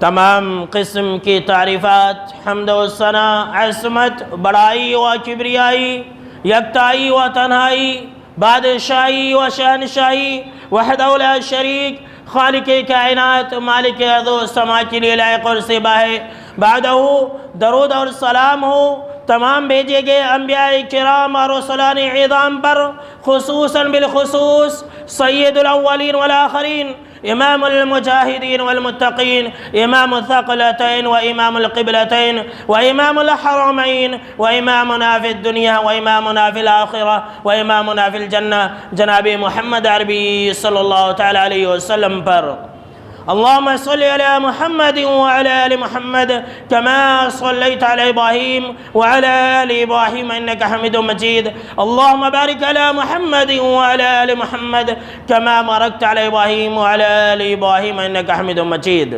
تمام قسم کی تعریفات، حمد و ثنا، عصمت، بڑائی و کبریائی، یکتائی و تنہائی، بادشاہی و شہنشاہی وحدہ لا شریک، خالق کائنات، مالک ارض و سما کے لیے لائق اور سبا ہے۔ بعدہ درود اور سلام ہو تمام بھیجے گئے انبیاء کرام اور رسولان عظام پر، خصوصاً بالخصوص سید الاولین والآخرین، امام المجاہدین والمتقین، امام الثقلتین و امام القبلتین و امام الحرمین و امامنا فی الدنیا و امامنا فی الآخرہ و امامنا فی الجنہ، جناب محمد عربی صلی اللہ تعالی علیہ وسلم پر۔ اللهم صل على محمد وعلى آل محمد كما صليت على إبراهيم وعلى آل إبراهيم إنك حميد مجيد. اللهم بارك على محمد وعلى آل محمد كما باركت على إبراهيم وعلى آل إبراهيم إنك حميد مجيد.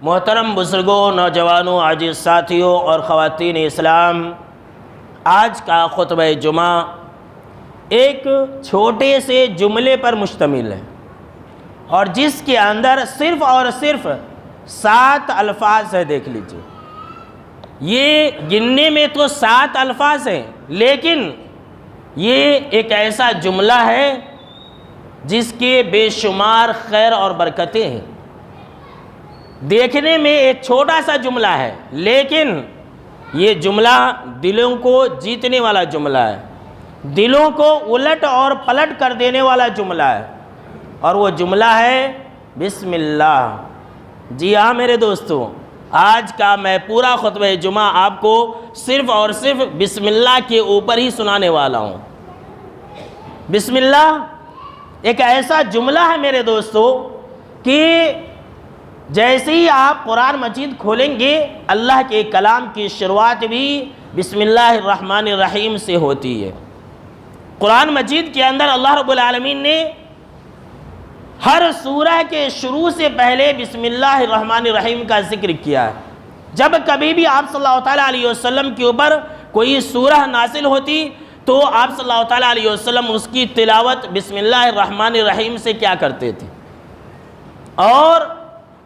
محترم بزرگوں، نوجوانوں، عزیز ساتھیوں اور خواتین اسلام، آج کا خطبہ جمعہ ایک چھوٹے سے جملے پر مشتمل ہے، اور جس کے اندر صرف اور صرف 7 الفاظ ہیں۔ دیکھ لیجئے، یہ گننے میں تو 7 الفاظ ہیں، لیکن یہ ایک ایسا جملہ ہے جس کے بے شمار خیر اور برکتیں ہیں۔ دیکھنے میں ایک چھوٹا سا جملہ ہے، لیکن یہ جملہ دلوں کو جیتنے والا جملہ ہے، دلوں کو الٹ اور پلٹ کر دینے والا جملہ ہے، اور وہ جملہ ہے بسم اللہ۔ جی ہاں میرے دوستو، آج کا میں پورا خطبہ جمعہ آپ کو صرف اور صرف بسم اللہ کے اوپر ہی سنانے والا ہوں۔ بسم اللہ ایک ایسا جملہ ہے میرے دوستو کہ جیسے ہی آپ قرآن مجید کھولیں گے، اللہ کے کلام کی شروعات بھی بسم اللہ الرحمن الرحیم سے ہوتی ہے۔ قرآن مجید کے اندر اللہ رب العالمین نے ہر سورہ کے شروع سے پہلے بسم اللہ الرحمن الرحیم کا ذکر کیا ہے۔ جب کبھی بھی آپ صلی اللہ تعالیٰ علیہ وسلم کے اوپر کوئی سورہ نازل ہوتی تو آپ صلی اللہ تعالیٰ علیہ وسلم اس کی تلاوت بسم اللہ الرحمن الرحیم سے کیا کرتے تھے۔ اور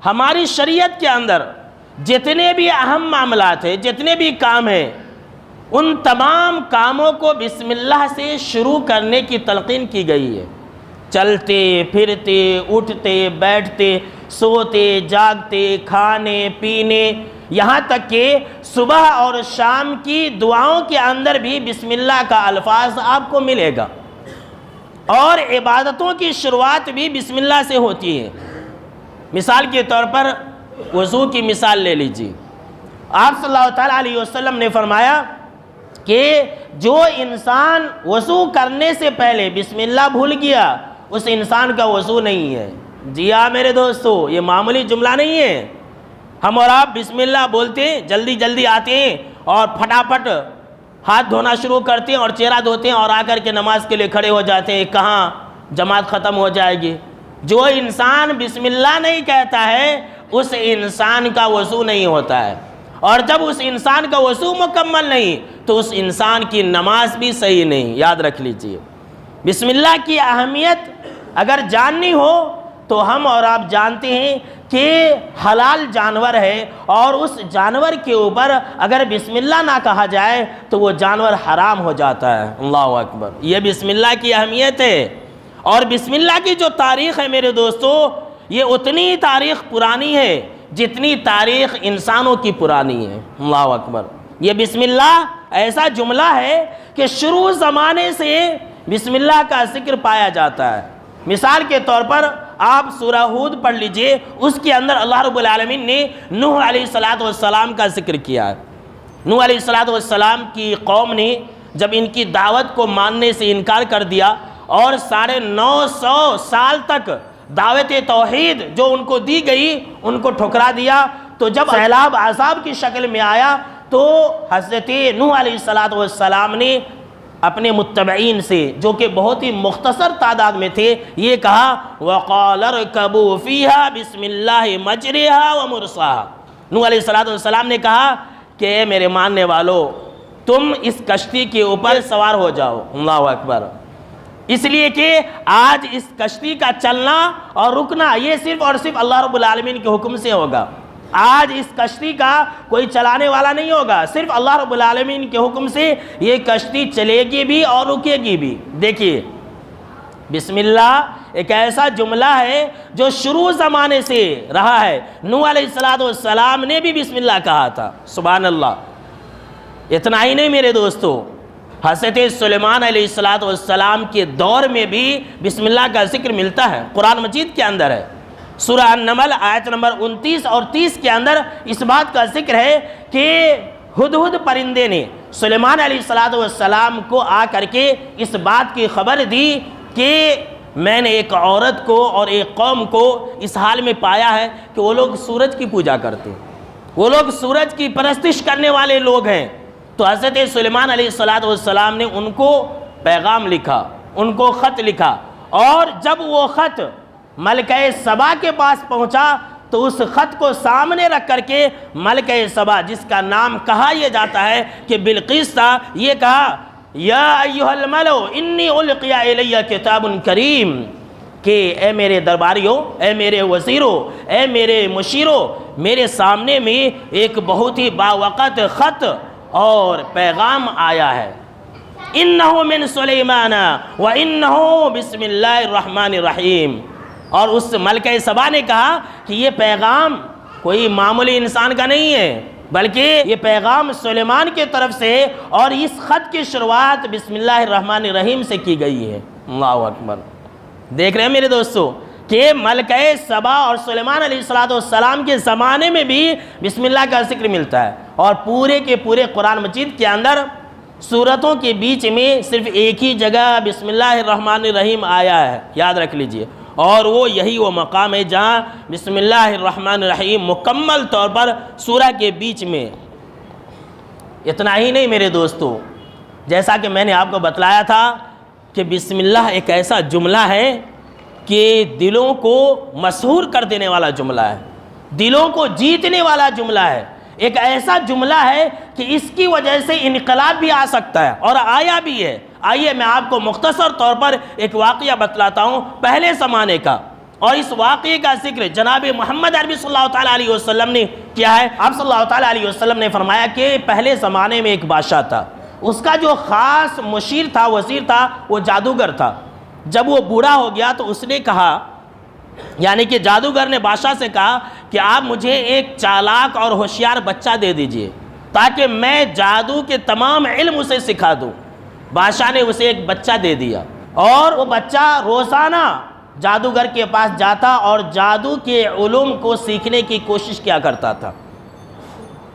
ہماری شریعت کے اندر جتنے بھی اہم معاملات ہیں، جتنے بھی کام ہیں، ان تمام کاموں کو بسم اللہ سے شروع کرنے کی تلقین کی گئی ہے۔ چلتے پھرتے، اٹھتے بیٹھتے، سوتے جاگتے، کھانے پینے، یہاں تک کہ صبح اور شام کی دعاؤں کے اندر بھی بسم اللہ کا الفاظ آپ کو ملے گا، اور عبادتوں کی شروعات بھی بسم اللہ سے ہوتی ہے۔ مثال کے طور پر وضو کی مثال لے لیجیے۔ آپ صلی اللہ تعالیٰ علیہ وسلم نے فرمایا کہ جو انسان وضو کرنے سے پہلے بسم اللہ بھول گیا، اس انسان کا وضو نہیں ہے۔ جی ہاں میرے دوستو، یہ معمولی جملہ نہیں ہے۔ ہم اور آپ بسم اللہ بولتے ہیں، جلدی جلدی آتے ہیں اور پھٹافٹ ہاتھ دھونا شروع کرتے ہیں اور چہرہ دھوتے ہیں اور آ کر کے نماز کے لیے کھڑے ہو جاتے ہیں، کہاں جماعت ختم ہو جائے گی۔ جو انسان بسم اللہ نہیں کہتا ہے، اس انسان کا وضو نہیں ہوتا ہے، اور جب اس انسان کا وضو مکمل نہیں تو اس انسان کی نماز بھی صحیح نہیں۔ یاد رکھ لیجئے، بسم اللہ کی اہمیت اگر جاننی ہو تو ہم اور آپ جانتے ہیں کہ حلال جانور ہے، اور اس جانور کے اوپر اگر بسم اللہ نہ کہا جائے تو وہ جانور حرام ہو جاتا ہے۔ اللہ اکبر، یہ بسم اللہ کی اہمیت ہے۔ اور بسم اللہ کی جو تاریخ ہے میرے دوستو، یہ اتنی تاریخ پرانی ہے جتنی تاریخ انسانوں کی پرانی ہے۔ اللہ اکبر، یہ بسم اللہ ایسا جملہ ہے کہ شروع زمانے سے بسم اللہ کا ذکر پایا جاتا ہے۔ مثال کے طور پر آپ سورہ ہود پڑھ لیجئے، اس کے اندر اللہ رب العالمین نے نوح علیہ السلام کا ذکر کیا ہے۔ نوح علیہ السلام کی قوم نے جب ان کی دعوت کو ماننے سے انکار کر دیا اور 950 سال تک دعوت توحید جو ان کو دی گئی ان کو ٹھکرا دیا، تو جب سیلاب عذاب کی شکل میں آیا تو حضرت نوح علیہ السلام نے اپنے متبعین سے، جو کہ بہت ہی مختصر تعداد میں تھے، یہ کہا وَقَالَ ارْكَبُوا فِيهَا بِسْمِ اللَّهِ مَجْرِهَا وَمُرْسَاهَا۔ نوح علیہ السلام نے کہا کہ اے میرے ماننے والو، تم اس کشتی کے اوپر سوار ہو جاؤ۔ اللہ اکبر، اس لیے کہ آج اس کشتی کا چلنا اور رکنا یہ صرف اور صرف اللہ رب العالمین کے حکم سے ہوگا۔ آج اس کشتی کا کوئی چلانے والا نہیں ہوگا، صرف اللہ رب العالمین کے حکم سے یہ کشتی چلے گی بھی اور رکے گی بھی۔ دیکھیے بسم اللہ ایک ایسا جملہ ہے جو شروع زمانے سے رہا ہے۔ نوح علیہ السلام نے بھی بسم اللہ کہا تھا، سبحان اللہ۔ اتنا ہی نہیں میرے دوستو، حضرت سلیمان علیہ السلام کے دور میں بھی بسم اللہ کا ذکر ملتا ہے، قرآن مجید کے اندر ہے۔ سورہ النمل آیت نمبر 29 اور 30 کے اندر اس بات کا ذکر ہے کہ ہدہد پرندے نے سلیمان علیہ السلام کو آ کر کے اس بات کی خبر دی کہ میں نے ایک عورت کو اور ایک قوم کو اس حال میں پایا ہے کہ وہ لوگ سورج کی پوجا کرتے ہیں، وہ لوگ سورج کی پرستش کرنے والے لوگ ہیں۔ تو حضرت سلیمان علیہ السلام نے ان کو پیغام لکھا، ان کو خط لکھا، اور جب وہ خط ملکہ سبا کے پاس پہنچا تو اس خط کو سامنے رکھ کر کے ملکہ سبا، جس کا نام کہا یہ جاتا ہے کہ بلقیس تھا، یہ کہا یا ایھا الملو انی القی الی کتاب کریم، کہ اے میرے درباریوں، اے میرے وزیروں، اے میرے مشیروں، میرے سامنے میں ایک بہت ہی باوقت خط اور پیغام آیا ہے۔ انہ من سلیمان و انہ بسم اللہ الرحمن الرحیم۔ اور اس ملکہ سبا نے کہا کہ یہ پیغام کوئی معمولی انسان کا نہیں ہے، بلکہ یہ پیغام سلیمان کے طرف سے ہے، اور اس خط کی شروعات بسم اللہ الرحمن الرحیم سے کی گئی ہے۔ اللہ اکبر۔ دیکھ رہے ہیں میرے دوستو کہ ملکہ سبا اور سلیمان علیہ السلام کے زمانے میں بھی بسم اللہ کا ذکر ملتا ہے، اور پورے کے پورے قرآن مجید کے اندر سورتوں کے بیچ میں صرف ایک ہی جگہ بسم اللہ الرحمن الرحیم آیا ہے، یاد رکھ لیجئے، اور وہ مقام ہے جہاں بسم اللہ الرحمن الرحیم مکمل طور پر سورہ کے بیچ میں۔ اتنا ہی نہیں میرے دوستو، جیسا کہ میں نے آپ کو بتلایا تھا کہ بسم اللہ ایک ایسا جملہ ہے کہ دلوں کو مسحور کر دینے والا جملہ ہے، دلوں کو جیتنے والا جملہ ہے، ایک ایسا جملہ ہے کہ اس کی وجہ سے انقلاب بھی آ سکتا ہے، اور آیا بھی ہے۔ آئیے میں آپ کو مختصر طور پر ایک واقعہ بتلاتا ہوں پہلے زمانے کا، اور اس واقعے کا ذکر جناب محمد عربی صلی اللہ تعالیٰ علیہ وسلم نے کیا ہے۔ آپ صلی اللہ تعالیٰ علیہ وسلم نے فرمایا کہ پہلے زمانے میں ایک بادشاہ تھا، اس کا جو خاص مشیر تھا، وزیر تھا، وہ جادوگر تھا۔ جب وہ بوڑھا ہو گیا تو اس نے کہا، یعنی کہ جادوگر نے بادشاہ سے کہا کہ آپ مجھے ایک چالاک اور ہوشیار بچہ دے دیجئے تاکہ میں جادو کے تمام علم اسے سکھا دوں۔ بادشاہ نے اسے ایک بچہ دے دیا، اور وہ بچہ روزانہ جادوگر کے پاس جاتا اور جادو کے علوم کو سیکھنے کی کوشش کیا کرتا تھا۔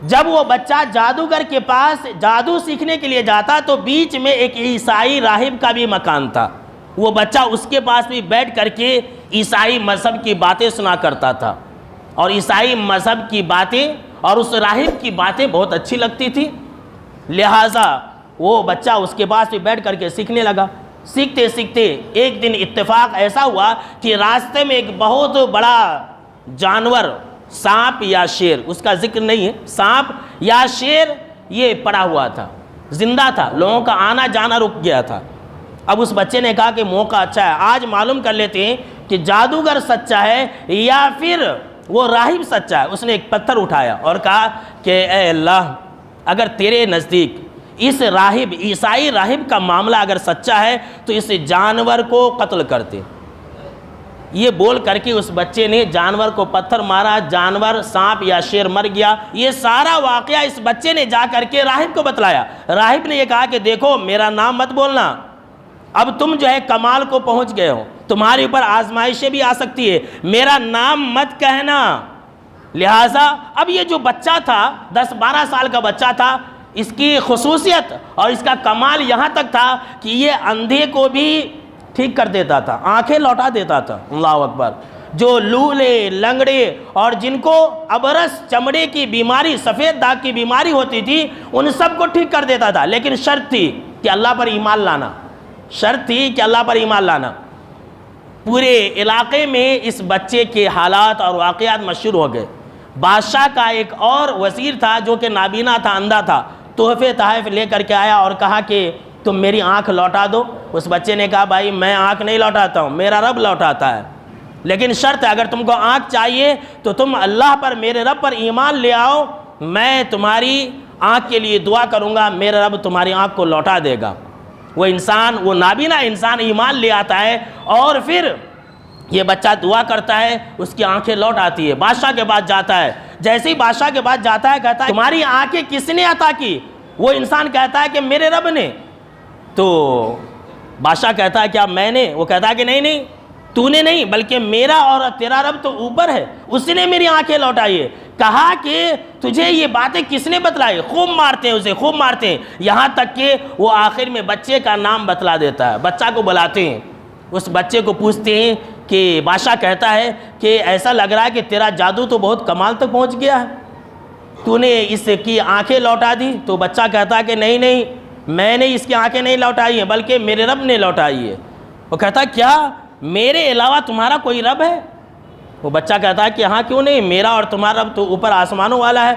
جب وہ بچہ جادوگر کے پاس جادو سیکھنے کے لیے جاتا تو بیچ میں ایک عیسائی راہب کا بھی مکان تھا، وہ بچہ اس کے پاس بھی بیٹھ کر کے عیسائی مذہب کی باتیں سنا کرتا تھا، اور عیسائی مذہب کی باتیں اور اس راہب کی باتیں بہت اچھی لگتی تھی، لہٰذا وہ بچہ اس کے پاس بھی بیٹھ کر کے سیکھنے لگا۔ سیکھتے سیکھتے ایک دن اتفاق ایسا ہوا کہ راستے میں ایک بہت بڑا جانور، سانپ یا شیر، اس کا ذکر نہیں ہے، سانپ یا شیر یہ پڑا ہوا تھا، زندہ تھا، لوگوں کا آنا جانا رک گیا تھا۔ اب اس بچے نے کہا کہ موقع اچھا ہے، آج معلوم کر لیتے ہیں کہ جادوگر سچا ہے یا پھر وہ راہب سچا ہے۔ اس نے ایک پتھر اٹھایا اور کہا کہ اے اللہ، اگر تیرے نزدیک اس راہب، عیسائی راہب کا معاملہ اگر سچا ہے تو اس جانور کو قتل کرتے۔ یہ بول کر کے اس بچے نے جانور کو پتھر مارا، جانور سانپ یا شیر مر گیا۔ یہ سارا واقعہ اس بچے نے جا کر کے راہب کو بتلایا۔ راہب نے یہ کہا کہ دیکھو میرا نام مت بولنا، اب تم جو ہے کمال کو پہنچ گئے ہو، تمہارے اوپر آزمائشیں بھی آ سکتی ہے، میرا نام مت کہنا۔ لہٰذا اب یہ جو بچہ تھا، 10-12 سال کا بچہ تھا، اس کی خصوصیت اور اس کا کمال یہاں تک تھا کہ یہ اندھے کو بھی ٹھیک کر دیتا تھا، آنکھیں لوٹا دیتا تھا۔ اللہ اکبر۔ جو لولے، لنگڑے اور جن کو ابرس چمڑے کی بیماری، سفید داغ کی بیماری ہوتی تھی، ان سب کو ٹھیک کر دیتا تھا، لیکن شرط تھی کہ اللہ پر ایمان لانا، شرط تھی کہ اللہ پر ایمان لانا۔ پورے علاقے میں اس بچے کے حالات اور واقعات مشہور ہو گئے۔ بادشاہ کا ایک اور وزیر تھا جو کہ نابینا تھا، اندھا تھا، تحفے تحائف لے کر کے آیا اور کہا کہ تم میری آنکھ لوٹا دو۔ اس بچے نے کہا بھائی میں آنکھ نہیں لوٹاتا ہوں، میرا رب لوٹاتا ہے۔ لیکن شرط ہے اگر تم کو آنکھ چاہیے تو تم اللہ پر میرے رب پر ایمان لے آؤ، میں تمہاری آنکھ کے لیے دعا کروں گا، میرا رب تمہاری آنکھ کو لوٹا دے گا۔ وہ انسان، وہ نابینا انسان ایمان لے آتا ہے اور پھر یہ بچہ دعا کرتا ہے، اس کی آنکھیں لوٹ آتی ہے، بادشاہ کے پاس جاتا ہے، جیسے ہی بادشاہ کے پاس جاتا ہے کہتا ہے تمہاری آنکھیں کس نے عطا کی؟ وہ انسان کہتا ہے کہ میرے رب نے۔ تو بادشاہ کہتا ہے کیا میں نے؟ وہ کہتا ہے کہ نہیں تو نے نہیں، بلکہ میرا اور تیرا رب تو اوپر ہے، اس نے میری آنکھیں لوٹائی ہے۔ کہا کہ تجھے یہ باتیں کس نے بتلائی؟ خوب مارتے ہیں اسے، خوب مارتے ہیں، یہاں تک کہ وہ آخر میں بچے کا نام بتلا دیتا ہے، بچہ کو بلاتے ہیں، اس بچے کو پوچھتے ہیں کہ بادشاہ کہتا ہے کہ ایسا لگ رہا ہے کہ تیرا جادو تو بہت کمال تک پہنچ گیا ہے، تو نے اس کی آنکھیں لوٹا دی۔ تو بچہ کہتا ہے کہ نہیں میں نے اس کی آنکھیں نہیں لوٹائی ہیں، بلکہ میرے رب نے لوٹائی ہے۔ وہ کہتا ہے کیا میرے علاوہ تمہارا کوئی رب ہے؟ وہ بچہ کہتا ہے کہ ہاں کیوں نہیں، میرا اور تمہارا رب تو اوپر آسمانوں والا ہے،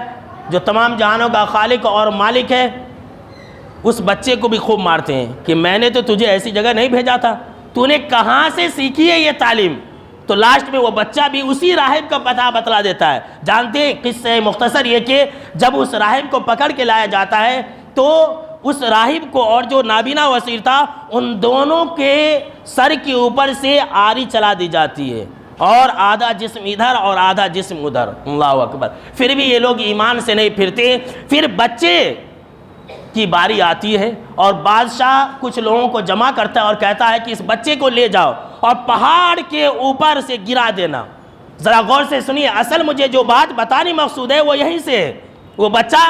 جو تمام جہانوں کا خالق اور مالک ہے۔ اس بچے کو بھی خوب مارتے ہیں کہ میں نے تو تجھے ایسی جگہ نہیں بھیجا تھا، تو نے کہاں سے سیکھی ہے یہ تعلیم؟ تو لاسٹ میں وہ بچہ بھی اسی راہب کا پتہ بتلا دیتا ہے۔ جانتے ہیں قصہ مختصر یہ کہ جب اس راہب کو پکڑ کے لایا جاتا ہے تو اس راہب کو اور جو نابینا وزیر تھا ان دونوں کے سر کے اوپر سے آری چلا دی جاتی ہے، اور آدھا جسم ادھر اور آدھا جسم ادھر۔ اللہ اکبر۔ پھر بھی یہ لوگ ایمان سے نہیں پھرتے۔ پھر بچے کی باری آتی ہے اور بادشاہ کچھ لوگوں کو جمع کرتا ہے اور کہتا ہے کہ اس بچے کو لے جاؤ اور پہاڑ کے اوپر سے گرا دینا۔ ذرا غور سے سنیے، اصل مجھے جو بات بتانی مقصود ہے وہ یہیں سے ہے۔ وہ بچہ،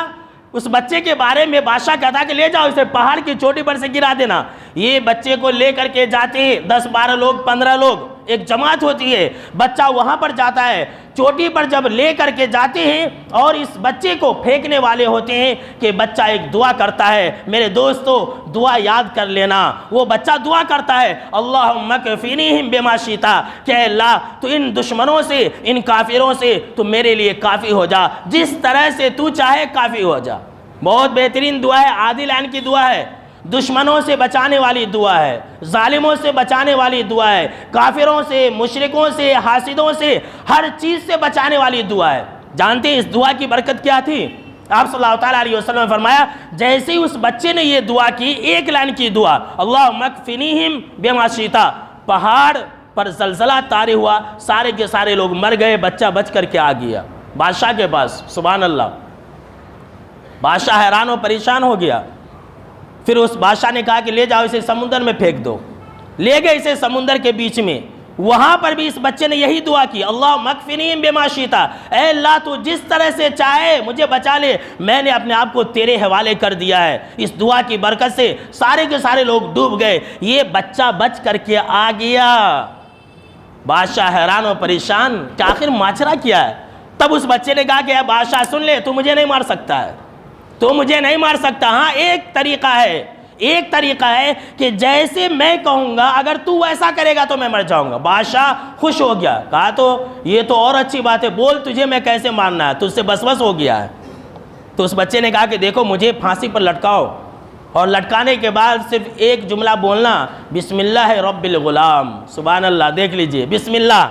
اس بچے کے بارے میں بادشاہ کہتا ہے کہ لے جاؤ اسے پہاڑ کی چوٹی پر سے گرا دینا۔ یہ بچے کو لے کر کے جاتے ہیں، 10-12 لوگ، 15 لوگ، ایک جماعت ہوتی ہے، بچہ وہاں پر جاتا ہے۔ چوٹی پر جب لے کر کے جاتے ہیں اور اس بچے کو پھینکنے والے ہوتے ہیں کہ بچہ ایک دعا کرتا ہے۔ میرے دوستو دعا یاد کر لینا، وہ بچہ دعا کرتا ہے اللہم کفینیہم بما شئتا، کہ اللہ تو ان دشمنوں سے، ان کافروں سے تو میرے لیے کافی ہو جا، جس طرح سے تو چاہے کافی ہو جا۔ بہت بہترین دعا ہے، عادل عین کی دعا ہے، دشمنوں سے بچانے والی دعا ہے، ظالموں سے بچانے والی دعا ہے، کافروں سے، مشرکوں سے، حاسدوں سے، ہر چیز سے بچانے والی دعا ہے۔ جانتے ہیں اس دعا کی برکت کیا تھی؟ آپ صلی اللہ تعالیٰ علیہ وسلم نے فرمایا جیسے ہی اس بچے نے یہ دعا کی، ایک لائن کی دعا، اللہم اکفنیہم بما شئتا، پہاڑ پر زلزلہ طاری ہوا، سارے کے سارے لوگ مر گئے، بچہ بچ کر کے آ گیا بادشاہ کے پاس۔ سبحان اللہ۔ بادشاہ حیران و پریشان ہو گیا۔ پھر اس بادشاہ نے کہا کہ لے جاؤ اسے سمندر میں پھینک دو۔ لے گئے اسے سمندر کے بیچ میں، وہاں پر بھی اس بچے نے یہی دعا کی اللہم اکفنیہم بما شئتا، اے اللہ تو جس طرح سے چاہے مجھے بچا لے، میں نے اپنے آپ کو تیرے حوالے کر دیا ہے۔ اس دعا کی برکت سے سارے کے سارے لوگ ڈوب گئے، یہ بچہ بچ کر کے آ گیا۔ بادشاہ حیران و پریشان کہ آخر ماجرا کیا ہے؟ تب اس بچے نے کہا کہ اے بادشاہ سن لے، تو مجھے نہیں مار سکتا ہے، تو مجھے نہیں مار سکتا۔ ہاں ایک طریقہ ہے کہ جیسے میں کہوں گا اگر تو ویسا کرے گا تو میں مر جاؤں گا۔ بادشاہ خوش ہو گیا، کہا تو یہ تو اور اچھی بات ہے، بول تجھے میں کیسے مارنا ہے، تجھ سے بس ہو گیا ہے۔ تو اس بچے نے کہا کہ دیکھو مجھے پھانسی پر لٹکاؤ، اور لٹکانے کے بعد صرف ایک جملہ بولنا، بسم اللہ رب الغلام۔ سبحان اللہ، دیکھ لیجئے، بسم اللہ،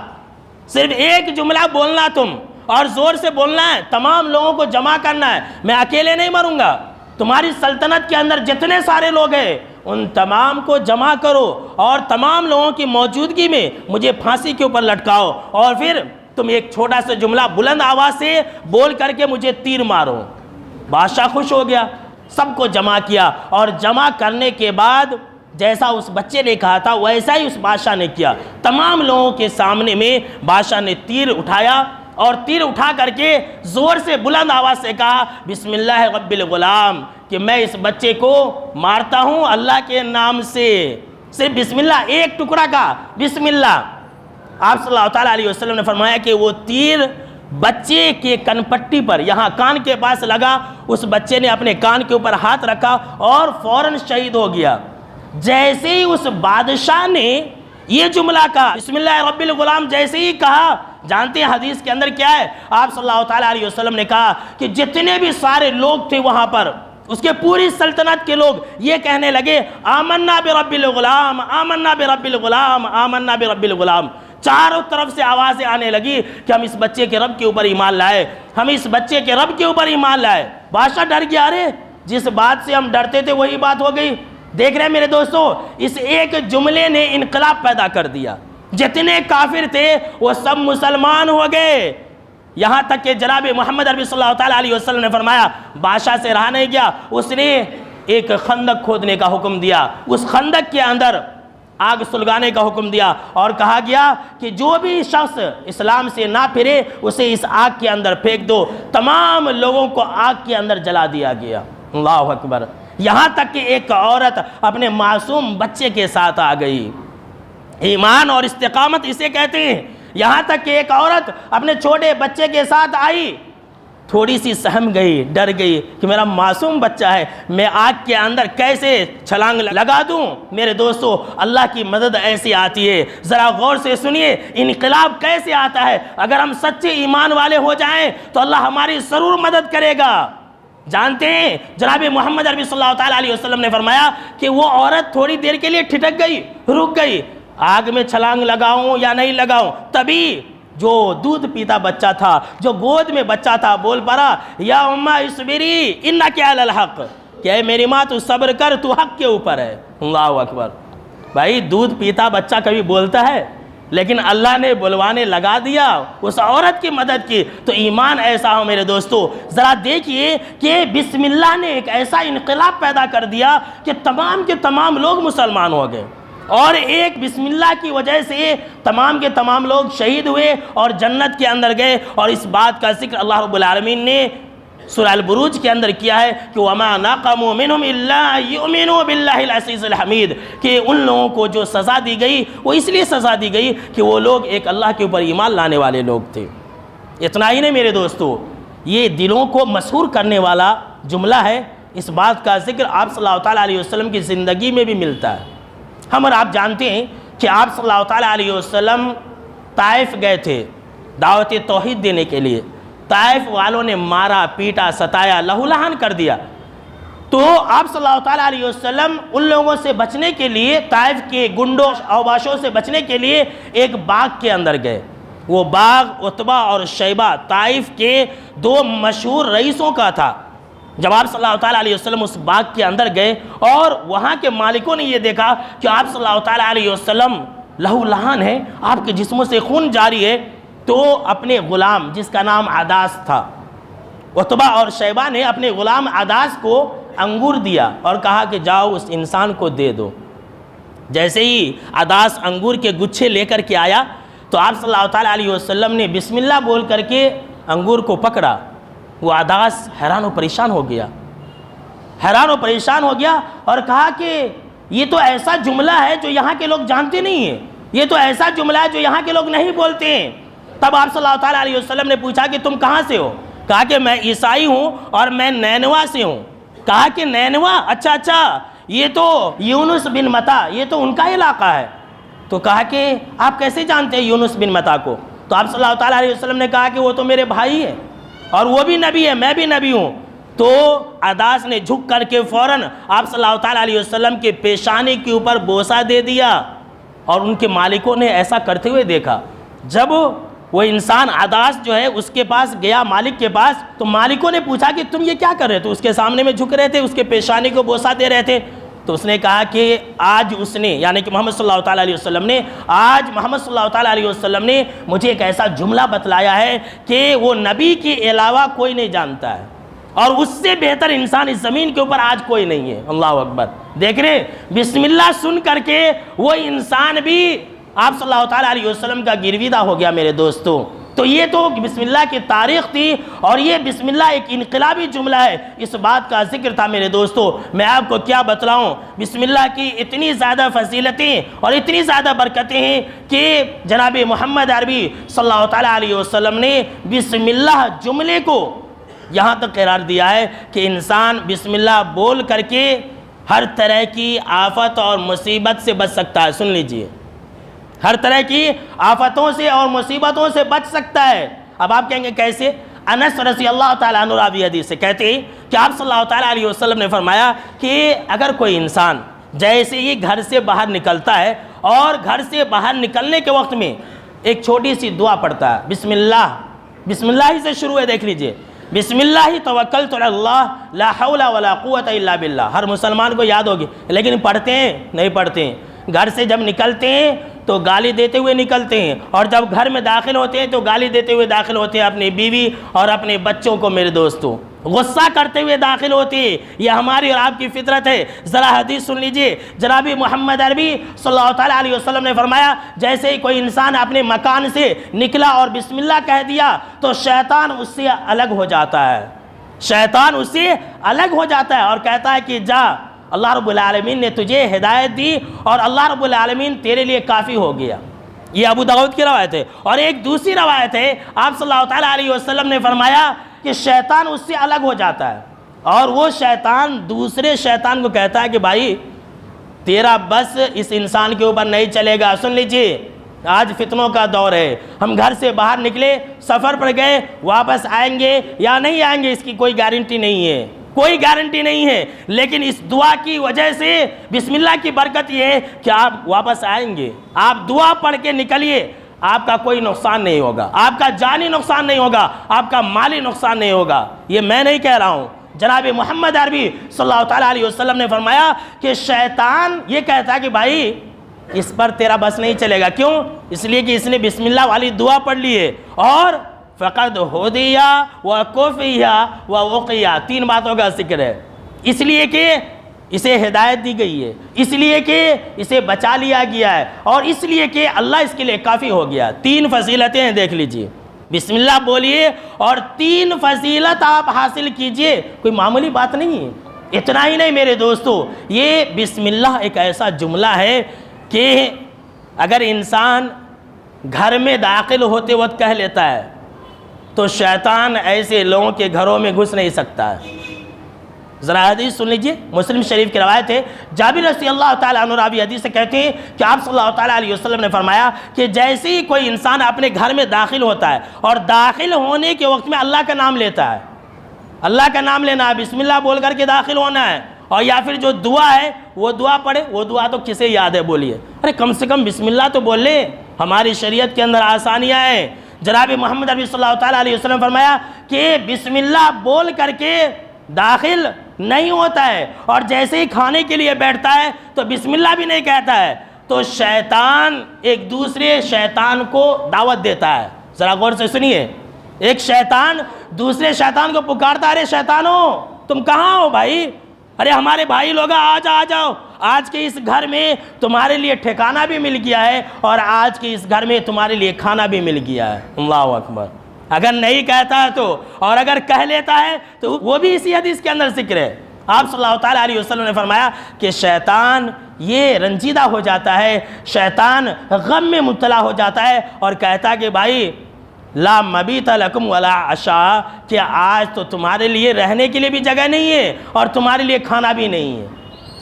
صرف ایک جملہ بولنا تم، اور زور سے بولنا ہے، تمام لوگوں کو جمع کرنا ہے، میں اکیلے نہیں مروں گا، تمہاری سلطنت کے اندر جتنے سارے لوگ ہیں ان تمام کو جمع کرو اور تمام لوگوں کی موجودگی میں مجھے پھانسی کے اوپر لٹکاؤ، اور پھر تم ایک چھوٹا سا جملہ بلند آواز سے بول کر کے مجھے تیر مارو۔ بادشاہ خوش ہو گیا، سب کو جمع کیا، اور جمع کرنے کے بعد جیسا اس بچے نے کہا تھا ویسا ہی اس بادشاہ نے کیا۔ تمام لوگوں کے سامنے میں بادشاہ نے تیر اٹھایا، اور تیر اٹھا کر کے زور سے بلند آواز سے کہا بسم اللہ رب الغلام، کہ میں اس بچے کو مارتا ہوں اللہ کے نام سے۔ صرف بسم اللہ، ایک ٹکڑا کا بسم اللہ۔ آپ صلی اللہ تعالیٰ علیہ وسلم نے فرمایا کہ وہ تیر بچے کے کن پٹی پر، یہاں کان کے پاس لگا، اس بچے نے اپنے کان کے اوپر ہاتھ رکھا اور فوراً شہید ہو گیا۔ جیسے ہی اس بادشاہ نے یہ جملہ کہا بسم اللہ رب الغلام، جیسے ہی کہا، جانتے ہیں حدیث کے اندر کیا ہے؟ آپ صلی اللہ تعالیٰ علیہ وسلم نے کہا کہ جتنے بھی سارے لوگ تھے وہاں پر، اس کے پوری سلطنت کے لوگ یہ کہنے لگے آمنا برب الغلام، آمنا برب الغلام، آمنا برب الغلام۔ چاروں طرف سے آوازیں آنے لگی کہ ہم اس بچے کے رب کے اوپر ایمان لائے، ہم اس بچے کے رب کے اوپر ایمان لائے۔ بادشاہ ڈر گیا، ارے جس بات سے ہم ڈرتے تھے وہی بات ہو گئی۔ دیکھ رہے ہیں میرے دوستو، اس ایک جملے نے انقلاب پیدا کر دیا، جتنے کافر تھے وہ سب مسلمان ہو گئے، یہاں تک کہ جناب محمد عربی صلی اللہ علیہ وسلم نے فرمایا، بادشاہ سے رہا نہیں گیا، اس نے ایک خندق کھودنے کا حکم دیا، اس خندق کے اندر آگ سلگانے کا حکم دیا، اور کہا گیا کہ جو بھی شخص اسلام سے نہ پھرے اسے اس آگ کے اندر پھینک دو۔ تمام لوگوں کو آگ کے اندر جلا دیا گیا۔ اللہ اکبر۔ یہاں تک کہ ایک عورت اپنے معصوم بچے کے ساتھ آ گئی۔ ایمان اور استقامت اسے کہتے ہیں۔ یہاں تک کہ ایک عورت اپنے چھوٹے بچے کے ساتھ آئی، تھوڑی سی سہم گئی، ڈر گئی کہ میرا معصوم بچہ ہے، میں آگ کے اندر کیسے چھلانگ لگا دوں؟ میرے دوستو، اللہ کی مدد ایسی آتی ہے، ذرا غور سے سنیے، انقلاب کیسے آتا ہے۔ اگر ہم سچے ایمان والے ہو جائیں تو اللہ ہماری ضرور مدد کرے گا۔ جانتے ہیں جناب محمد عربی صلی اللہ علیہ وسلم نے فرمایا کہ وہ عورت تھوڑی دیر کے لیے ٹھٹک گئی، رک گئی، آگ میں چھلانگ لگاؤں یا نہیں لگاؤں؟ تبھی جو دودھ پیتا بچہ تھا، جو گود میں بچہ تھا، بول پڑا، یا امہ اصبری انک علی الحق، کہ اے میری ماں تو صبر کر، تو حق کے اوپر ہے۔ اللہ اکبر۔ بھائی دودھ پیتا بچہ کبھی بولتا ہے؟ لیکن اللہ نے بلوانے لگا دیا، اس عورت کی مدد کی۔ تو ایمان ایسا ہو میرے دوستو، ذرا دیکھیے کہ بسم اللہ نے ایک ایسا انقلاب پیدا کر دیا کہ تمام کے تمام لوگ مسلمان ہو گئے، اور ایک بسم اللہ کی وجہ سے تمام کے تمام لوگ شہید ہوئے اور جنت کے اندر گئے۔ اور اس بات کا ذکر اللہ رب العالمین نے سورہ البروج کے اندر کیا ہے کہ وَمَا نَقَمُوا مِنْهُمْ إِلَّا يُؤْمِنُوا بِاللَّهِ الْعَزِيزِ الْحَمِيدِ، کہ ان لوگوں کو جو سزا دی گئی وہ اس لیے سزا دی گئی کہ وہ لوگ ایک اللہ کے اوپر ایمان لانے والے لوگ تھے۔ اتنا ہی نہیں میرے دوستو، یہ دلوں کو مسحور کرنے والا جملہ ہے۔ اس بات کا ذکر آپ صلی اللہ علیہ وسلم کی زندگی میں بھی ملتا ہے۔ ہم اور آپ جانتے ہیں کہ آپ صلی اللہ علیہ وسلم طائف گئے تھے دعوت توحید دینے کے لیے۔ طائف والوں نے مارا، پیٹا، ستایا، لہو لہان کر دیا۔ تو آپ صلی اللہ علیہ وسلم ان لوگوں سے بچنے کے لیے، طائف کے گنڈوں اوباشوں سے بچنے کے لیے ایک باغ کے اندر گئے۔ وہ باغ عتبہ اور شیبہ طائف کے دو مشہور رئیسوں کا تھا۔ جب آپ صلی اللہ علیہ وسلم اس باغ کے اندر گئے اور وہاں کے مالکوں نے یہ دیکھا کہ آپ صلی اللہ علیہ وسلم لہو لہان ہے، آپ کے جسموں سے خون جاری ہے، تو اپنے غلام جس کا نام عداس تھا، عتبہ اور شیبہ نے اپنے غلام عداس کو انگور دیا اور کہا کہ جاؤ اس انسان کو دے دو۔ جیسے ہی عداس انگور کے گچھے لے کر کے آیا تو آپ صلی اللہ علیہ وسلم نے بسم اللہ بول کر کے انگور کو پکڑا۔ وہ عداس حیران و پریشان ہو گیا، حیران و پریشان ہو گیا اور کہا کہ یہ تو ایسا جملہ ہے جو یہاں کے لوگ جانتے نہیں ہیں، یہ تو ایسا جملہ ہے جو یہاں کے لوگ نہیں بولتے ہیں۔ تب آپ صلی اللہ علیہ وسلم نے پوچھا کہ تم کہاں سے ہو؟ کہا کہ میں عیسائی ہوں اور میں نینوا سے ہوں۔ کہا کہ نینوا، اچھا یہ تو یونس بن متا، یہ تو ان کا علاقہ ہے۔ تو کہا کہ آپ کیسے جانتے ہیں یونس بن متا کو؟ تو آپ صلی اللہ علیہ وسلم نے کہا کہ وہ تو میرے بھائی ہیں اور وہ بھی نبی ہے، میں بھی نبی ہوں۔ تو عداس نے جھک کر کے فوراً آپ صلی اللہ علیہ وسلم کے پیشانی کے اوپر بوسہ دے دیا، اور ان کے مالکوں نے ایسا کرتے ہوئے دیکھا۔ جب وہ انسان عداس جو ہے اس کے پاس گیا، مالک کے پاس، تو مالکوں نے پوچھا کہ تم یہ کیا کر رہے تھے؟ اس کے سامنے میں جھک رہے تھے، اس کے پیشانی کو بوسہ دے رہے تھے۔ تو اس نے کہا کہ آج اس نے، یعنی کہ محمد صلی اللہ علیہ وسلم نے، آج محمد صلی اللہ علیہ وسلم نے مجھے ایک ایسا جملہ بتلایا ہے کہ وہ نبی کے علاوہ کوئی نہیں جانتا ہے، اور اس سے بہتر انسان اس زمین کے اوپر آج کوئی نہیں ہے۔ اللہ اکبر۔ دیکھ رہے بسم اللہ سن کر کے وہ انسان بھی آپ صلی اللہ علیہ وسلم کا گرویدہ ہو گیا میرے دوستوں۔ تو یہ تو بسم اللہ کی تاریخ تھی، اور یہ بسم اللہ ایک انقلابی جملہ ہے، اس بات کا ذکر تھا میرے دوستو۔ میں آپ کو کیا بتلاؤں، بسم اللہ کی اتنی زیادہ فضیلتیں اور اتنی زیادہ برکتیں ہیں کہ جناب محمد عربی صلی اللہ علیہ وسلم نے بسم اللہ جملے کو یہاں تک قرار دیا ہے کہ انسان بسم اللہ بول کر کے ہر طرح کی آفت اور مصیبت سے بچ سکتا ہے۔ سن لیجئے، ہر طرح کی آفتوں سے اور مصیبتوں سے بچ سکتا ہے۔ اب آپ کہیں گے کیسے؟ انس رضی اللہ تعالیٰ عنہ راوی حدیث سے کہتے ہیں کہ آپ صلی اللہ علیہ وسلم نے فرمایا کہ اگر کوئی انسان جیسے ہی گھر سے باہر نکلتا ہے اور گھر سے باہر نکلنے کے وقت میں ایک چھوٹی سی دعا پڑھتا ہے، بسم اللہ ہی سے شروع ہے، دیکھ لیجئے، بسم اللہ توکلت علی اللہ لا حول ولا قوت الا باللہ، ہر مسلمان کو یاد ہوگی، لیکن پڑھتے ہیں نہیں پڑھتے ہیں۔ گھر سے جب نکلتے ہیں تو گالی دیتے ہوئے نکلتے ہیں، اور جب گھر میں داخل ہوتے ہیں تو گالی دیتے ہوئے داخل ہوتے ہیں اپنی بیوی اور اپنے بچوں کو، میرے دوستوں غصہ کرتے ہوئے داخل ہوتی ہے۔ یہ ہماری اور آپ کی فطرت ہے۔ ذرا حدیث سن لیجئے، جناب محمد عربی صلی اللہ تعالیٰ علیہ وسلم نے فرمایا، جیسے ہی کوئی انسان اپنے مکان سے نکلا اور بسم اللہ کہہ دیا تو شیطان اس سے الگ ہو جاتا ہے، شیطان اس سے الگ ہو جاتا ہے اور کہتا ہے کہ جا، اللہ رب العالمین نے تجھے ہدایت دی اور اللہ رب العالمین تیرے لیے کافی ہو گیا۔ یہ ابو داؤد کی روایت ہے۔ اور ایک دوسری روایت ہے، آپ صلی اللہ تعالیٰ علیہ وسلم نے فرمایا کہ شیطان اس سے الگ ہو جاتا ہے اور وہ شیطان دوسرے شیطان کو کہتا ہے کہ بھائی تیرا بس اس انسان کے اوپر نہیں چلے گا۔ سن لیجئے، آج فتنوں کا دور ہے، ہم گھر سے باہر نکلے، سفر پر گئے، واپس آئیں گے یا نہیں آئیں گے اس کی کوئی گارنٹی نہیں ہے، کوئی گارنٹی نہیں ہے، لیکن اس دعا کی وجہ سے بسم اللہ کی برکت یہ ہے کہ آپ واپس آئیں گے۔ آپ دعا پڑھ کے نکلیے، آپ کا کوئی نقصان نہیں ہوگا، آپ کا جانی نقصان نہیں ہوگا، آپ کا مالی نقصان نہیں ہوگا۔ یہ میں نہیں کہہ رہا ہوں، جناب محمد عربی صلی اللہ تعالیٰ علیہ وسلم نے فرمایا کہ شیطان یہ کہتا ہے کہ بھائی اس پر تیرا بس نہیں چلے گا۔ کیوں؟ اس لیے کہ اس نے بسم اللہ والی دعا پڑھ لی ہے، اور فقد ہدیہ وکفیہ ووقیہ، تین باتوں کا ذکر ہے، اس لیے کہ اسے ہدایت دی گئی ہے، اس لیے کہ اسے بچا لیا گیا ہے، اور اس لیے کہ اللہ اس کے لیے کافی ہو گیا۔ تین فضیلتیں ہیں، دیکھ لیجئے، بسم اللہ بولیے اور تین فضیلت آپ حاصل کیجئے، کوئی معمولی بات نہیں ہے۔ اتنا ہی نہیں میرے دوستو، یہ بسم اللہ ایک ایسا جملہ ہے کہ اگر انسان گھر میں داخل ہوتے وقت کہہ لیتا ہے تو شیطان ایسے لوگوں کے گھروں میں گھس نہیں سکتا ہے۔ ذرا حدیث سن لیجئے، مسلم شریف کی روایت ہے، جابر رضی اللہ تعالیٰ عنہ راوی حدیث سے کہتے ہیں کہ آپ صلی اللہ تعالیٰ علیہ وسلم نے فرمایا کہ جیسے ہی کوئی انسان اپنے گھر میں داخل ہوتا ہے اور داخل ہونے کے وقت میں اللہ کا نام لیتا ہے، اللہ کا نام لینا ہے، بسم اللہ بول کر کے داخل ہونا ہے، اور یا پھر جو دعا ہے وہ دعا پڑھے۔ وہ دعا تو کسے یاد ہے بولیے؟ ارے کم سے کم بسم اللہ تو بول لے، ہماری شریعت کے اندر آسانیاں ہیں۔ جناب محمد عربی صلی اللہ تعالیٰ علیہ وسلم فرمایا کہ بسم اللہ بول کر کے داخل نہیں ہوتا ہے، اور جیسے ہی کھانے کے لیے بیٹھتا ہے تو بسم اللہ بھی نہیں کہتا ہے، تو شیطان ایک دوسرے شیطان کو دعوت دیتا ہے۔ ذرا غور سے سنیے، ایک شیطان دوسرے شیطان کو پکارتا ہے، ارے شیطانوں تم کہاں ہو بھائی؟ ارے ہمارے بھائی لوگ آ جاؤ، آج کے اس گھر میں تمہارے لیے ٹھکانہ بھی مل گیا ہے، اور آج کے اس گھر میں تمہارے لیے کھانا بھی مل گیا ہے۔ اللہ اکبر۔ اگر نہیں کہتا ہے تو، اور اگر کہہ لیتا ہے تو وہ بھی اسی حدیث کے اندر ذکر ہے۔ آپ صلی اللہ تعالیٰ علیہ وسلم نے فرمایا کہ شیطان یہ رنجیدہ ہو جاتا ہے، شیطان غم میں مبتلا ہو جاتا ہے اور کہتا ہے کہ بھائی لا مبیت لکم ولا عشاء، کہ آج تو تمہارے لیے رہنے کے لیے بھی جگہ نہیں ہے اور تمہارے لیے کھانا بھی نہیں ہے۔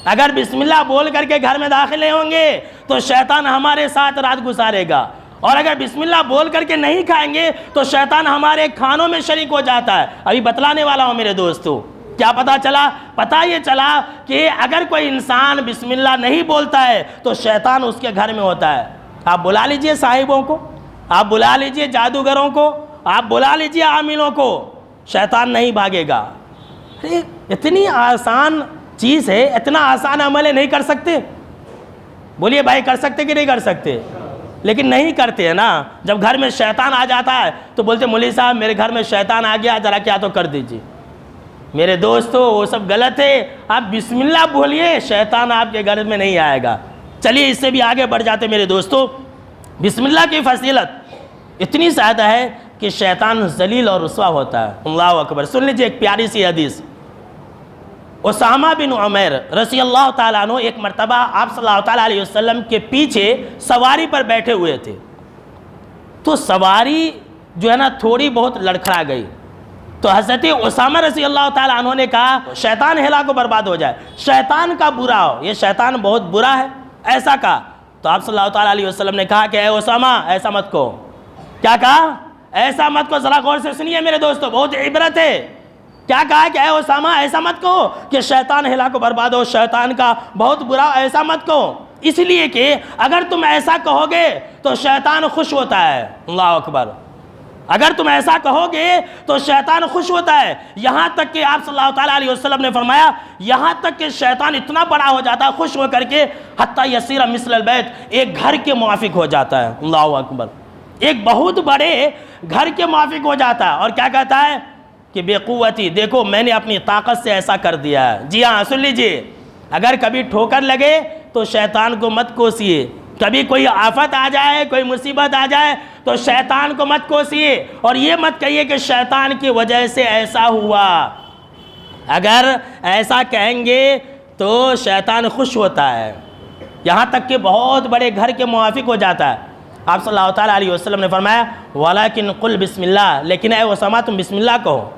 اگر بسم اللہ بول کر کے گھر میں داخل نہیں ہوں گے تو شیطان ہمارے ساتھ رات گزارے گا، اور اگر بسم اللہ بول کر کے نہیں کھائیں گے تو شیطان ہمارے کھانوں میں شریک ہو جاتا ہے۔ ابھی بتلانے والا ہوں میرے دوستو، کیا پتا چلا؟ پتا یہ چلا کہ اگر کوئی انسان بسم اللہ نہیں بولتا ہے تو شیطان اس کے گھر میں ہوتا ہے۔ آپ بلا لیجئے صاحبوں کو، آپ بلا لیجئے جادوگروں کو، آپ بلا لیجئے عاملوں کو، شیطان نہیں بھاگے گا۔ ارے اتنی آسان چیز ہے، اتنا آسان عمل ہے، نہیں کر سکتے؟ بولیے بھائی کر سکتے کہ نہیں کر سکتے؟ لیکن نہیں کرتے ہیں نا۔ جب گھر میں شیطان آ جاتا ہے تو بولتے مولوی صاحب میرے گھر میں شیطان آ گیا، ذرا کیا تو کر دیجیے۔ میرے دوستو وہ سب غلط ہے، آپ بسم اللہ بولیے، شیطان آپ کے گھر میں نہیں آئے گا۔ چلیے اس سے بھی آگے بڑھ جاتے میرے دوستو۔ بسم اللہ کی فضیلت اتنی زیادہ ہے کہ شیطان ذلیل اور رسوا ہوتا ہے۔ اللہ اکبر۔ سن لیجیے ایک پیاری سی حدیث۔ اسامہ بن عمیر رضی اللہ تعالیٰ عنہ ایک مرتبہ آپ صلی اللہ تعالیٰ علیہ وسلم کے پیچھے سواری پر بیٹھے ہوئے تھے، تو سواری جو ہے نا تھوڑی بہت لڑکھڑا گئی، تو حضرت اسامہ رضی اللہ تعالیٰ عنہ نے کہا شیطان ہلاک و برباد ہو جائے، شیطان کا برا ہو، یہ شیطان بہت برا ہے، ایسا کہا۔ تو آپ صلی اللہ تعالیٰ علیہ وسلم نے کہا کہ اے اسامہ ایسا مت کہو۔ کیا کہا؟ ایسا مت کہو۔ ذرا غور سے سنیے میرے دوستو، بہت عبرت ہے۔ کیا کہا کہ اے اسامہ ایسا مت کہو کہ شیطان ہلاک و برباد ہو، شیطان کا بہت برا، ایسا مت کہو، اس لیے کہ اگر تم ایسا کہو گے تو شیطان خوش ہوتا ہے۔ اللہ اکبر، اگر تم ایسا کہو گے تو شیطان خوش ہوتا ہے، یہاں تک کہ آپ صلی اللہ تعالیٰ علیہ وسلم نے فرمایا یہاں تک کہ شیطان اتنا بڑا ہو جاتا ہے خوش ہو کر کے، حتیٰ یسیر مثل البیت، ایک گھر کے موافق ہو جاتا ہے۔ اللہ اکبر، ایک بہت بڑے گھر کے موافق ہو جاتا ہے، اور کیا کہتا ہے کہ بے قوتی، دیکھو میں نے اپنی طاقت سے ایسا کر دیا ہے۔ جی ہاں، سن لیجئے، اگر کبھی ٹھوکر لگے تو شیطان کو مت کوسیے، کبھی کوئی آفت آ جائے، کوئی مصیبت آ جائے تو شیطان کو مت کوسیے، اور یہ مت کہیے کہ شیطان کی وجہ سے ایسا ہوا۔ اگر ایسا کہیں گے تو شیطان خوش ہوتا ہے، یہاں تک کہ بہت بڑے گھر کے موافق ہو جاتا ہے۔ آپ صلی اللہ تعالیٰ علیہ وسلم نے فرمایا وَلَكِنْ قُلْ بسم اللہ، لیکن اے اسامہ تم بسم اللہ کہو،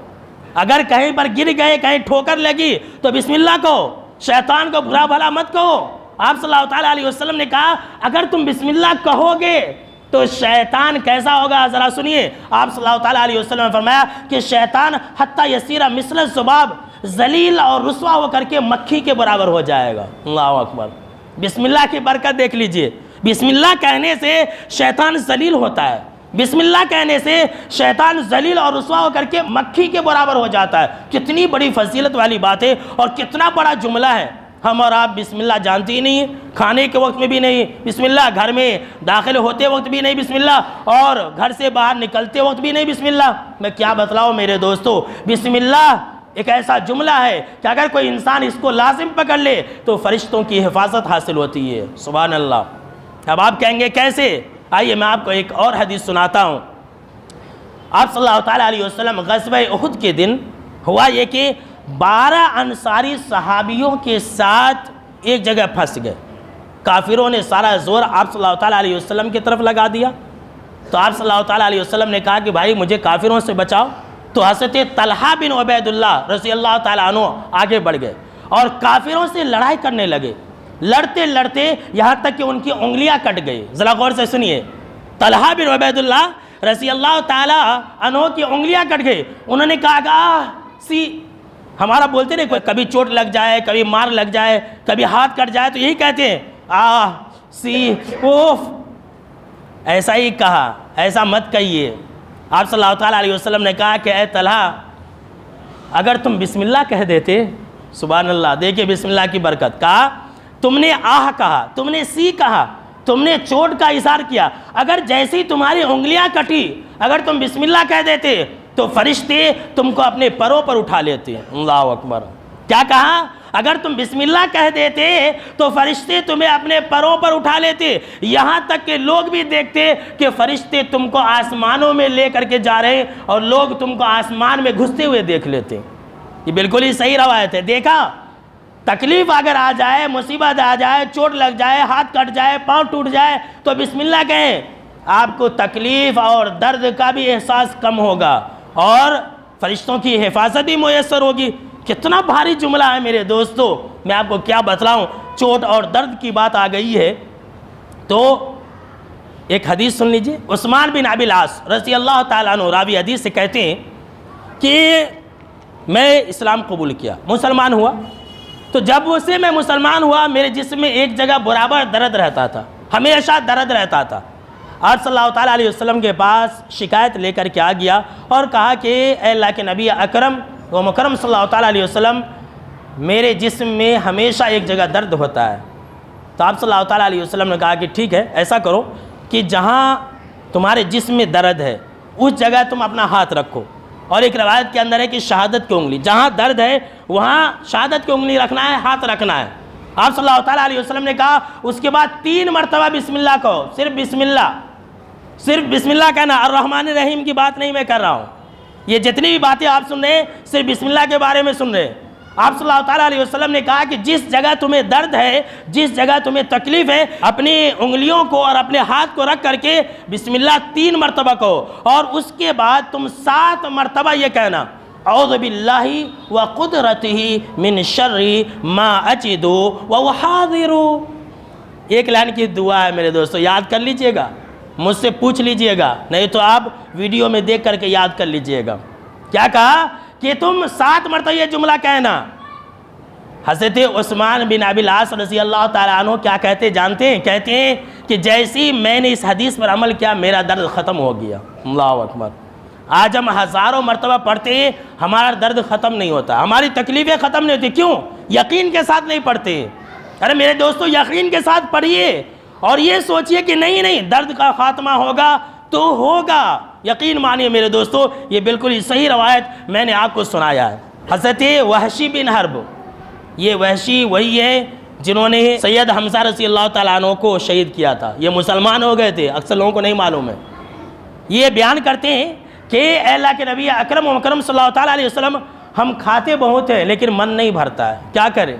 اگر کہیں پر گر گئے، کہیں ٹھوکر لگی تو بسم اللہ کہو، شیطان کو برا بھلا مت کہو۔ آپ صلی اللہ تعالیٰ علیہ وسلم نے کہا اگر تم بسم اللہ کہو گے تو شیطان کیسا ہوگا، ذرا سنیے۔ آپ صلی اللہ تعالیٰ علیہ وسلم نے فرمایا کہ شیطان حتیٰ یسیر مثل الذباب، ذلیل اور رسوا ہو کر کے مکھی کے برابر ہو جائے گا۔ اللہ اکبر، بسم اللہ کی برکت دیکھ لیجئے، بسم اللہ کہنے سے شیطان ذلیل ہوتا ہے، بسم اللہ کہنے سے شیطان ذلیل اور رسوا ہو کر کے مکھی کے برابر ہو جاتا ہے۔ کتنی بڑی فضیلت والی بات ہے اور کتنا بڑا جملہ ہے۔ ہم اور آپ بسم اللہ جانتی ہی نہیں، کھانے کے وقت میں بھی نہیں بسم اللہ، گھر میں داخل ہوتے وقت بھی نہیں بسم اللہ، اور گھر سے باہر نکلتے وقت بھی نہیں بسم اللہ۔ میں کیا بتلاؤں میرے دوستو، بسم اللہ ایک ایسا جملہ ہے کہ اگر کوئی انسان اس کو لازم پکڑ لے تو فرشتوں کی حفاظت حاصل ہوتی ہے۔ سبحان اللہ۔ اب آپ کہیں گے کیسے؟ آئیے میں آپ کو ایک اور حدیث سناتا ہوں۔ آپ صلی اللہ تعالیٰ علیہ وسلم غزوہ احد کے دن ہوا یہ کہ 12 انصاری صحابیوں کے ساتھ ایک جگہ پھنس گئے، کافروں نے سارا زور آپ صلی اللہ تعالیٰ علیہ وسلم کی طرف لگا دیا، تو آپ صلی اللہ تعالیٰ علیہ وسلم نے کہا کہ بھائی مجھے کافروں سے بچاؤ، تو حضرت طلحہ بن عبید اللہ رضی اللہ تعالیٰ عنہ آگے بڑھ گئے اور کافروں سے لڑائی کرنے لگے، لڑتے لڑتے یہاں تک کہ ان کی انگلیاں کٹ گئی۔ ذرا غور سے سنیے، طلحہ بن عبید اللہ رضی اللہ تعالیٰ عنہ کی انگلیاں کٹ گئی، انہوں نے کہا کہ ہمارا بولتے نہیں، کبھی چوٹ لگ جائے، کبھی مار لگ جائے، کبھی ہاتھ کٹ جائے تو یہی کہتے ہیں اوف، ایسا ہی کہا، ایسا مت کہیے۔ آپ صلی اللہ تعالیٰ علیہ وسلم نے کہا کہ اے طلحہ اگر تم بسم اللہ کہہ دیتے، سبحان اللہ، دیکھیں بسم اللہ کی برکت، کہا تم نے کہا، تم نے کہا، تم نے چوٹ کا اظہار کیا، اگر جیسی تمہاری انگلیاں کٹی اگر تم بسم اللہ کہہ دیتے تو فرشتے تم کو اپنے پروں پر اٹھا لیتے۔ اللہ اکبر، کیا کہا؟ اگر تم بسم اللہ کہہ دیتے تو فرشتے تمہیں اپنے پروں پر اٹھا لیتے، یہاں تک کہ لوگ بھی دیکھتے کہ فرشتے تم کو آسمانوں میں لے کر کے جا رہے ہیں اور لوگ تم کو آسمان میں گھستے ہوئے دیکھ لیتے۔ یہ بالکل ہی صحیح روایت ہے۔ دیکھا، تکلیف اگر آ جائے، مصیبت آ جائے، چوٹ لگ جائے، ہاتھ کٹ جائے، پاؤں ٹوٹ جائے تو بسم اللہ کہیں، آپ کو تکلیف اور درد کا بھی احساس کم ہوگا اور فرشتوں کی حفاظت بھی میسر ہوگی۔ کتنا بھاری جملہ ہے میرے دوستو، میں آپ کو کیا بتلاؤں۔ چوٹ اور درد کی بات آ گئی ہے تو ایک حدیث سن لیجئے۔ عثمان بن ابی العاص رضی اللہ تعالیٰ عنہ راوی حدیث سے کہتے ہیں کہ میں اسلام قبول کیا، مسلمان ہوا، تو جب سے میں مسلمان ہوا میرے جسم میں ایک جگہ برابر درد رہتا تھا، ہمیشہ درد رہتا تھا۔ آپ صلی اللہ تعالیٰ علیہ وسلم کے پاس شکایت لے کر کے آ گیا اور کہا کہ اے اللہ کے نبی اکرم و مکرم صلی اللہ تعالیٰ علیہ وسلم، میرے جسم میں ہمیشہ ایک جگہ درد ہوتا ہے۔ تو آپ صلی اللہ تعالیٰ علیہ وسلم نے کہا کہ ٹھیک ہے، ایسا کرو کہ جہاں تمہارے جسم میں درد ہے اس جگہ تم اپنا ہاتھ رکھو، اور ایک روایت کے اندر ہے کہ شہادت کی انگلی، جہاں درد ہے وہاں شہادت کی انگلی رکھنا ہے، ہاتھ رکھنا ہے۔ آپ صلی اللہ تعالیٰ علیہ وسلم نے کہا اس کے بعد 3 مرتبہ بسم اللہ کہو، صرف بسم اللہ، صرف بسم اللہ کہنا، الرحمن الرحیم کی بات نہیں میں کر رہا ہوں، یہ جتنی بھی باتیں آپ سن رہے ہیں صرف بسم اللہ کے بارے میں سن رہے ہیں۔ آپ صلی اللہ تعالیٰ علیہ وسلم نے کہا کہ جس جگہ تمہیں درد ہے، جس جگہ تمہیں تکلیف ہے، اپنی انگلیوں کو اور اپنے ہاتھ کو رکھ کر کے بسم اللہ 3 مرتبہ کہو، اور اس کے بعد تم 7 مرتبہ یہ کہنا اعوذ باللہ وقدرتہ من شر ما اجد واحاذر۔ ایک لائن کی دعا ہے میرے دوستو، یاد کر لیجئے گا، مجھ سے پوچھ لیجئے گا، نہیں تو آپ ویڈیو میں دیکھ کر کے یاد کر لیجئے گا۔ کیا کہا کہ تم 7 مرتبہ یہ جملہ کہنا، حضرت عثمان بن ابی العاص رضی اللہ تعالیٰ عنہ کیا کہتے جانتے ہیں؟ کہتے ہیں کہ جیسی میں نے اس حدیث پر عمل کیا میرا درد ختم ہو گیا۔ اللہ اکبر۔ آج ہم ہزاروں مرتبہ پڑھتے ہیں، ہمارا درد ختم نہیں ہوتا، ہماری تکلیفیں ختم نہیں ہوتی۔ کیوں؟ یقین کے ساتھ نہیں پڑھتے۔ ارے میرے دوستو، یقین کے ساتھ پڑھیے اور یہ سوچئے کہ نہیں درد کا خاتمہ ہوگا تو ہوگا۔ یقین مانیے میرے دوستو، یہ بالکل ہی صحیح روایت میں نے آپ کو سنایا ہے۔ حضرت وحشی بن حرب، یہ وحشی وہی ہے جنہوں نے سید حمزہ رضی اللہ تعالیٰ عنہ کو شہید کیا تھا۔ یہ مسلمان ہو گئے تھے، اکثر لوگوں کو نہیں معلوم ہے۔ یہ بیان کرتے ہیں کہ اے اللہ کے نبی اکرم و مکرم صلی اللہ تعالیٰ علیہ وسلم، ہم کھاتے بہت ہیں لیکن من نہیں بھرتا ہے، کیا کریں؟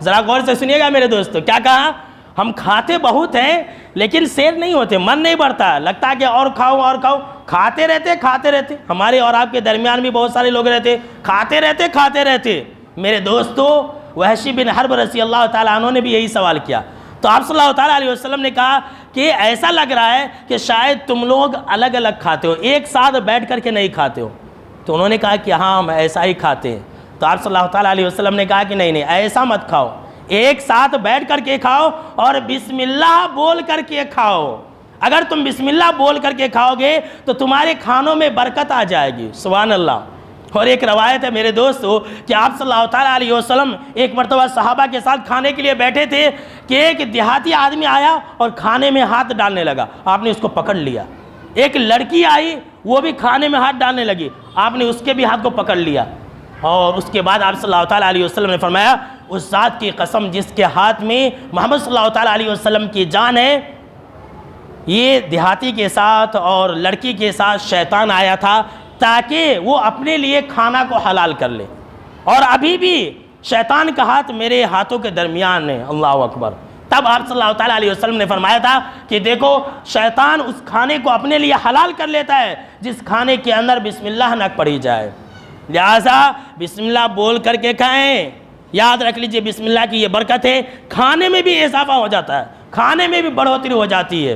ذرا غور سے سنیے گا میرے دوستو، کیا کہا؟ ہم کھاتے بہت ہیں لیکن سیر نہیں ہوتے، من نہیں بھرتا، لگتا ہے کہ اور کھاؤ اور کھاؤ، کھاتے رہتے۔ ہمارے اور آپ کے درمیان بھی بہت سارے لوگ رہتے، کھاتے رہتے۔ میرے دوستو، وحشی بن حرب رضی اللہ تعالیٰ عنہ نے بھی یہی سوال کیا، تو آپ صلی اللہ تعالیٰ علیہ وسلم نے کہا کہ ایسا لگ رہا ہے کہ شاید تم لوگ الگ الگ کھاتے ہو، ایک ساتھ بیٹھ کر کے نہیں کھاتے ہو۔ تو انہوں نے کہا کہ ہاں ہم ایسا ہی کھاتے ہیں۔ تو آپ صلی اللہ تعالیٰ علیہ وسلم نے کہا کہ نہیں ایسا مت کھاؤ، ایک ساتھ بیٹھ کر کے کھاؤ اور بسم اللہ بول کر کے کھاؤ۔ اگر تم بسم اللہ بول کر کے کھاؤ گے تو تمہارے کھانوں میں برکت آ جائے گی۔ سبحان اللہ۔ اور ایک روایت ہے میرے دوستو کہ آپ صلی اللہ تعالیٰ علیہ وسلم ایک مرتبہ صحابہ کے ساتھ کھانے کے لیے بیٹھے تھے کہ ایک دیہاتی آدمی آیا اور کھانے میں ہاتھ ڈالنے لگا، آپ نے اس کو پکڑ لیا۔ ایک لڑکی آئی، وہ بھی کھانے میں ہاتھ ڈالنے لگی، آپ نے اس کے بھی ہاتھ کو پکڑ لیا۔ اور اس کے بعد آپ صلی اللہ تعالیٰ علیہ وسلم نے فرمایا، اس ذات کی قسم جس کے ہاتھ میں محمد صلی اللہ تعالیٰ علیہ وسلم کی جان ہے، یہ دیہاتی کے ساتھ اور لڑکی کے ساتھ شیطان آیا تھا تاکہ وہ اپنے لیے کھانا کو حلال کر لے، اور ابھی بھی شیطان کا ہاتھ میرے ہاتھوں کے درمیان ہے۔ اللہ اکبر۔ تب آپ صلی اللہ تعالیٰ علیہ وسلم نے فرمایا تھا کہ دیکھو، شیطان اس کھانے کو اپنے لیے حلال کر لیتا ہے جس کھانے کے اندر بسم اللہ نہ پڑھی جائے، لہٰذا بسم اللہ بول کر کے کھائیں۔ یاد رکھ لیجئے، بسم اللہ کی یہ برکت ہے، کھانے میں بھی اضافہ ہو جاتا ہے، کھانے میں بھی بڑھوتری ہو جاتی ہے۔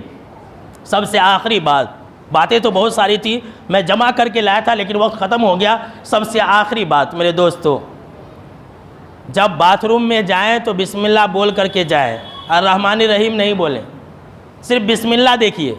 سب سے آخری باتیں تو بہت ساری تھی، میں جمع کر کے لایا تھا لیکن وقت ختم ہو گیا۔ سب سے آخری بات میرے دوستو، جب باتھ روم میں جائیں تو بسم اللہ بول کر کے جائیں، الرحمن الرحیم نہیں بولیں، صرف بسم اللہ دیکھیے،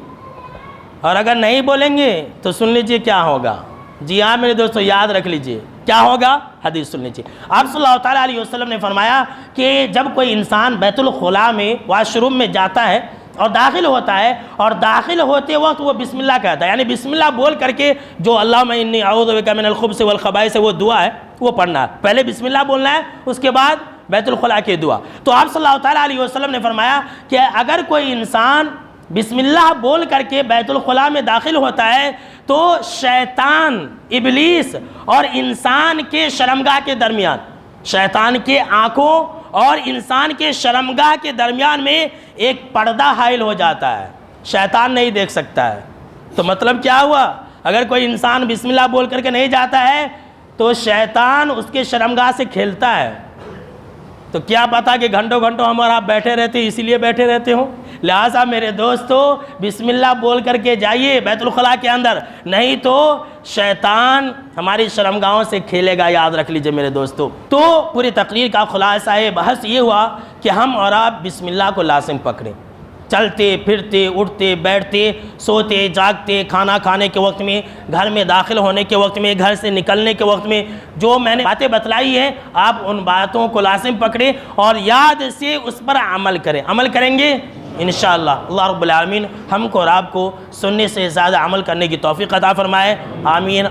اور اگر نہیں بولیں گے تو سن لیجئے کیا ہوگا۔ جی ہاں میرے دوستو، یاد رکھ لیجئے کیا ہوگا، حدیث سن لیجئے۔ آپ صلی اللہ تعالیٰ علیہ وسلم نے فرمایا کہ جب کوئی انسان بیت الخلاء میں واش روم میں جاتا ہے اور داخل ہوتا ہے، اور داخل ہوتے وقت وہ بسم اللہ کہتا ہے، یعنی بسم اللہ بول کر کے جو اللہم انی اعوذ بک من الخبث والخبائث وہ دعا ہے وہ پڑھنا ہے۔ پہلے بسم اللہ بولنا ہے، اس کے بعد بیت الخلاء کی دعا۔ تو آپ صلی اللہ تعالیٰ علیہ وسلم نے فرمایا کہ اگر کوئی انسان بسم اللہ بول کر کے بیت الخلاء میں داخل ہوتا ہے تو شیطان، ابلیس اور انسان کے شرمگاہ کے درمیان، شیطان کے آنکھوں اور انسان کے شرمگاہ کے درمیان میں ایک پردہ حائل ہو جاتا ہے، شیطان نہیں دیکھ سکتا ہے۔ تو مطلب کیا ہوا؟ اگر کوئی انسان بسم اللہ بول کر کے نہیں جاتا ہے تو شیطان اس کے شرمگاہ سے کھیلتا ہے۔ تو کیا پتا کہ گھنٹوں ہم اور آپ بیٹھے رہتے، اسی لیے بیٹھے رہتے ہوں۔ لہٰذا میرے دوستو، بسم اللہ بول کر کے جائیے بیت الخلاء کے اندر، نہیں تو شیطان ہماری شرمگاہوں سے کھیلے گا، یاد رکھ لیجئے میرے دوستو۔ تو پوری تقریر کا خلاصہ بحث یہ ہوا کہ ہم اور آپ بسم اللہ کو لازم پکڑیں، چلتے پھرتے، اٹھتے بیٹھتے، سوتے جاگتے، کھانا کھانے کے وقت میں، گھر میں داخل ہونے کے وقت میں، گھر سے نکلنے کے وقت میں، جو میں نے باتیں بتلائی ہیں آپ ان باتوں کو لازم پکڑیں اور یاد سے اس پر عمل کریں۔ عمل کریں گے انشاءاللہ اللہ رب العالمین ہم کو اور آپ کو سننے سے زیادہ عمل کرنے کی توفیق عطا فرمائے، آمین۔